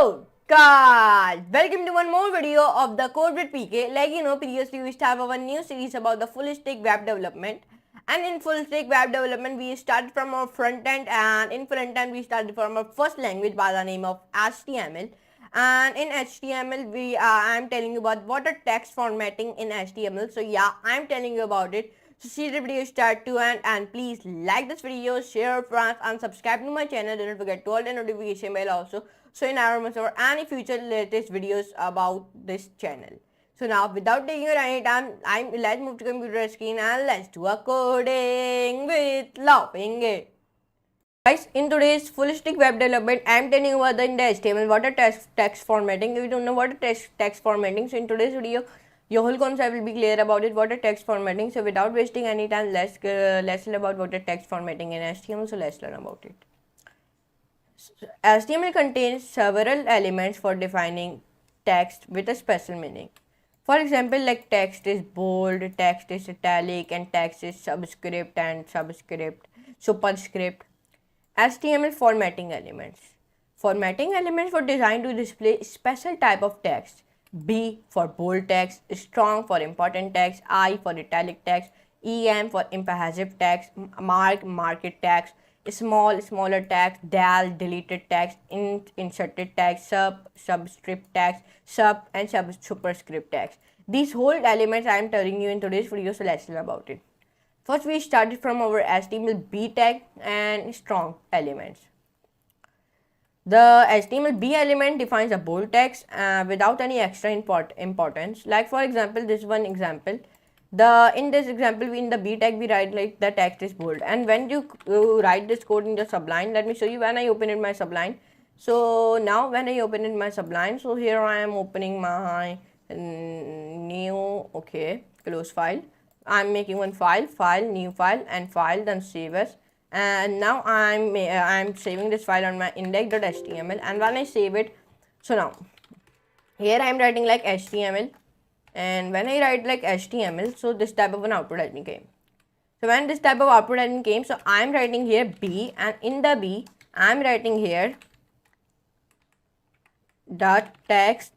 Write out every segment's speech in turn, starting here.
Hello guys, welcome to one more video of the Code with PK. Like previously we started our new series about the full stack web development. And in full stack web development, we started from our front end, and in front end we started from our first language by the name of HTML. And in HTML, I'm telling you about what are text formatting in HTML. So yeah, I'm telling you about it. So see the video start to end, and please like this video, share with friends, and subscribe to my channel. Don't forget to all the notification bell also, so you never miss over any future latest videos about this channel. So now without taking any time, let's move to computer screen and let's do a coding with laughing it. Guys, in today's full stack web development, I am telling you about the HTML, what a text formatting. If you don't know what a text formatting, so in today's video, your whole concept will be clear about it, what a text formatting. So without wasting any time, let's learn about what a text formatting in HTML. So let's learn about it. HTML contains several elements for defining text with a special meaning. For example, like text is bold, text is italic, and text is subscript and superscript. HTML formatting elements. Formatting elements were designed to display special type of text. B for bold text, strong for important text, I for italic text, EM for emphasis text, marked text, small, smaller text, deleted text, inserted text, subscript text, and superscript text. These whole elements I am telling you in today's video, so let's learn about it. First, we started from our HTML B tag and strong elements. The HTML B element defines a bold text without any extra importance. Like for example, this one example. In this example, in the B tag we write like the text is bold, and when you write this code in the Sublime, let me show you when I open in my Sublime. So now when I open in my Sublime, so here I am opening my new close file. I'm making one file, new file, and file, then save as. And now I'm saving this file on my index.html, and when I save it, so now here I'm writing like HTML, and when I write like HTML, so this type of an output has been came. So when this type of output has been came, so I'm writing here B, and in the B I'm writing here the text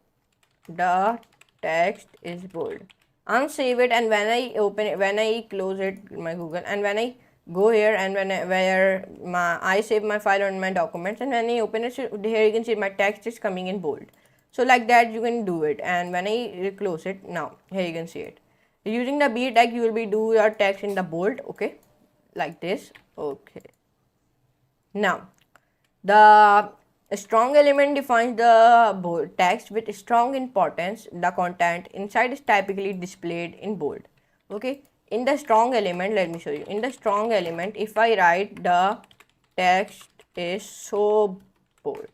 is bold. Unsave it, and when I open it, when I close it, my Google, and when I go here, and I save my file on my documents, and when I open it, so here you can see my text is coming in bold. So like that you can do it, and when I close it, now here you can see it. Using the B tag, you will be do your text in the bold, okay, like this, okay. Now the strong element defines the bold text with strong importance. The content inside is typically displayed in bold. Okay. In the strong element, let me show you. In the strong element, if I write the text is so bold,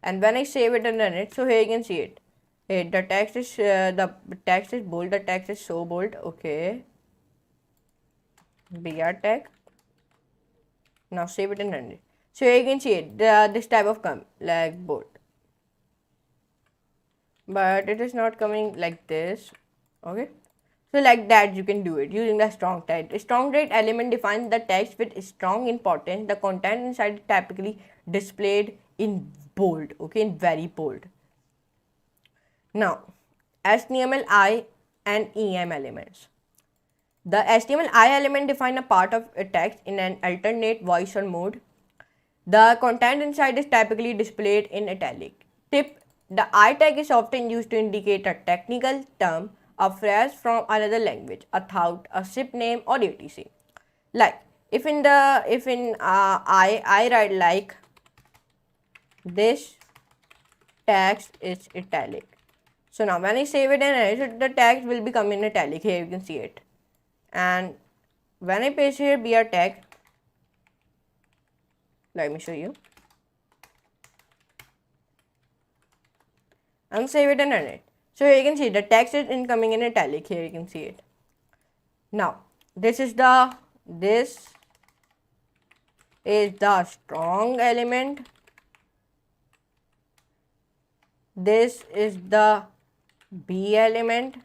and when I save it and run it, so here you can see it. Hey, the text is bold. The text is so bold. Okay. BR tag. Now save it and run it. So you can see it, this type of like board, but it is not coming like this. Okay, so like that you can do it using the strong tag. Strong tag element defines the text with strong importance. The content inside is typically displayed in bold. Okay, in very bold. Now, HTML I and EM elements. The HTML I element define a part of a text in an alternate voice or mode. The content inside is typically displayed in italic. Tip: the I tag is often used to indicate a technical term, a phrase from another language, a thought, a ship name, or etc. Like if in I write like this text is italic. So now when I save it and edit, the text will become in italic. Here you can see it. And when I paste here BR tag, let me show you, and save it and run it. So here you can see the text is incoming in italic. Here you can see it. Now this is the strong element. This is the B element,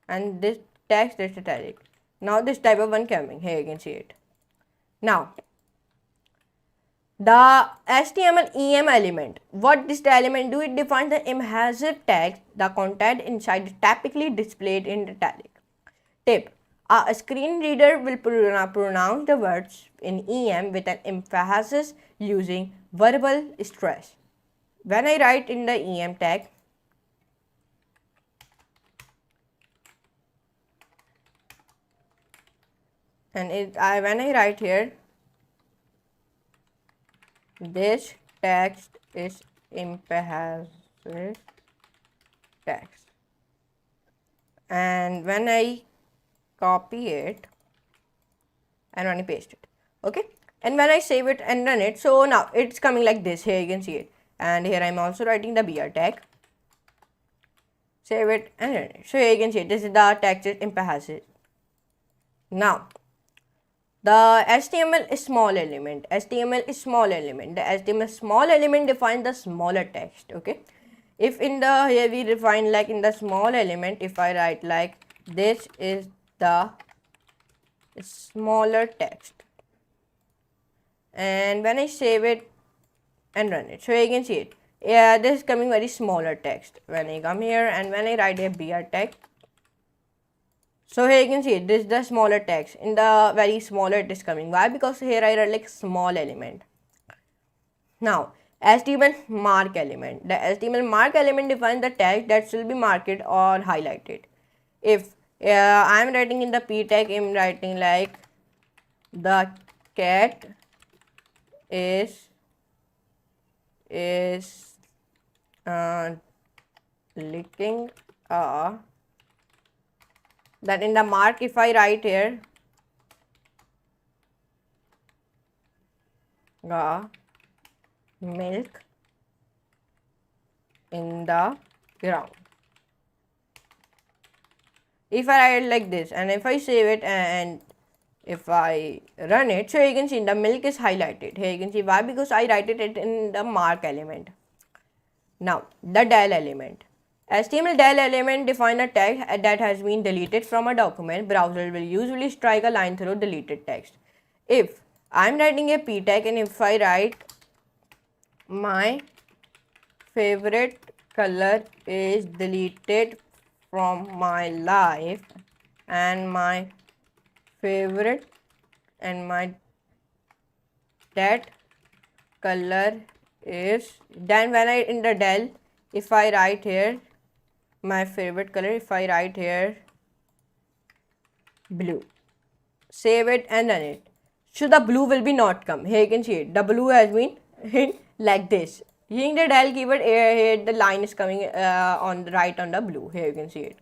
and this text is italic. Now this type of one coming. Here you can see it. Now The HTML EM element. What this element do? It defines the immersive text. The content inside is typically displayed in italic. Tip. A screen reader will pronounce the words in EM with an emphasis using verbal stress. When I write in the EM tag, and when I write here, this text is emphasis text, and when I copy it and when I paste it, okay, and when I save it and run it, so now it's coming like this. Here you can see it, and here I'm also writing the BR tag, save it and run it. So here you can see it. This is the text is emphasis. Now the HTML is small element. HTML is small element. The HTML small element defines the smaller text. Okay, if in the here we define like in the small element, if I write like this is the smaller text, and when I save it and run it, so you can see it. Yeah, this is coming very smaller text. When I come here and when I write a BR tag, so here you can see it, this is the smaller text. In the very smaller it is coming. Why? Because here I write like small element. Now HTML mark element. The HTML mark element defines the text that should be marked or highlighted. If I am writing in the P tag, I am writing like the cat is licking a. That in the mark, if I write here milk in the ground. If I write like this and if I save it and if I run it, so you can see the milk is highlighted. Here you can see why, because I write it in the mark element. Now the del element. HTML del element define a text that has been deleted from a document. Browser will usually strike a line through deleted text. If I am writing a P tag and if I write my favorite color is deleted from my life and my favorite and my that color is, then when I in the del, if I write here my favorite color, if I write here blue, save it and run it, so the blue will be not come. Here you can see it, the blue has been hit like this. Using the del keyword, here the line is coming on the right on the blue. Here you can see it.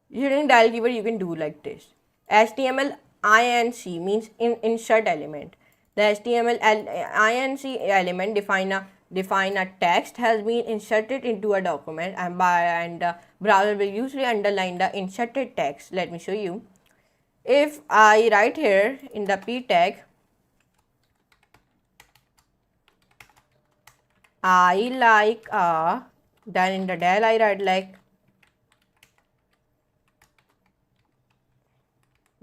Using del keyword you can do like this. HTML INC means insert element. The HTML INC element define a text has been inserted into a document, and the browser will usually underline the inserted text. Let me show you. If I write here in the P tag, I like then in the del I write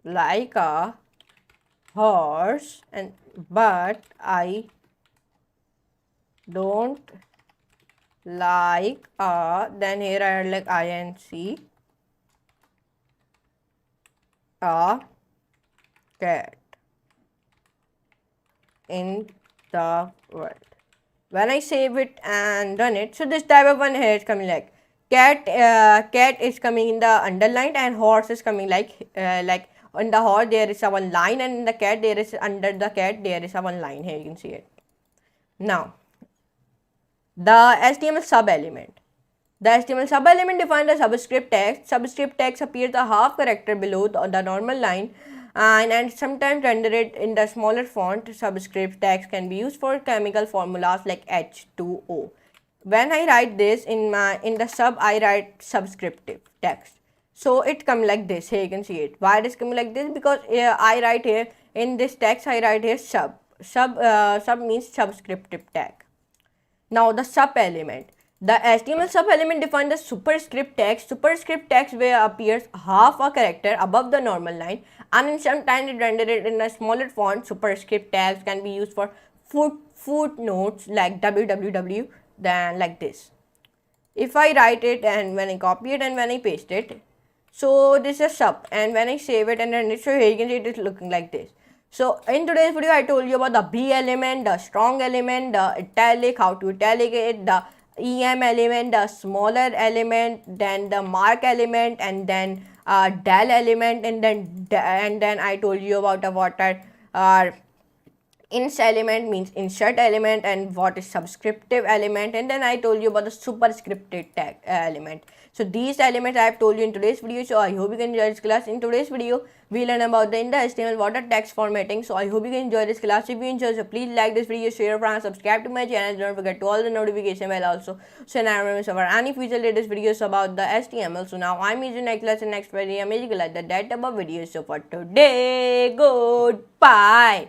like a horse, and but I don't like then here I like INC a cat in the world. When I save it and run it, so this type of one here is coming like cat. Cat is coming in the underlined and horse is coming like on the horse there is a one line, and in the cat there is under the cat there is a one line. Here you can see it. Now the HTML sub element. The HTML sub element defines the subscript text. Subscript text appears a half character below the normal line, and sometimes rendered in the smaller font. Subscript text can be used for chemical formulas like H2O. When I write this in the sub, I write subscriptive text. So it come like this. Here you can see it. Why it is coming like this? Because I write here in this text, I write here sub. Sub means subscriptive tag. Now the sub element. The HTML sub element defines the superscript text. Superscript text where appears half a character above the normal line, and in sometimes it rendered in a smaller font. Superscript tags can be used for footnotes like www, then like this. If I write it and when I copy it and when I paste it, so this is sub, and when I save it and then so here you can see it is looking like this. So in today's video I told you about the B element, the strong element, the italic, how to italic it, the EM element, the smaller element, then the mark element, and then del element, and then I told you about what are ins element means insert element and what is subscriptive element, and then I told you about the superscripted tag element. So these elements I have told you in today's video. So I hope you can enjoy this class. In today's video we learn about the in the HTML water text formatting. So I hope you can enjoy this class. If you enjoy, so please like this video, share and subscribe to my channel. Don't forget to all the notification bell also, so never miss over any future latest videos about the HTML. So now I'm using next lesson next very amazing like the that above videos. So for today, goodbye.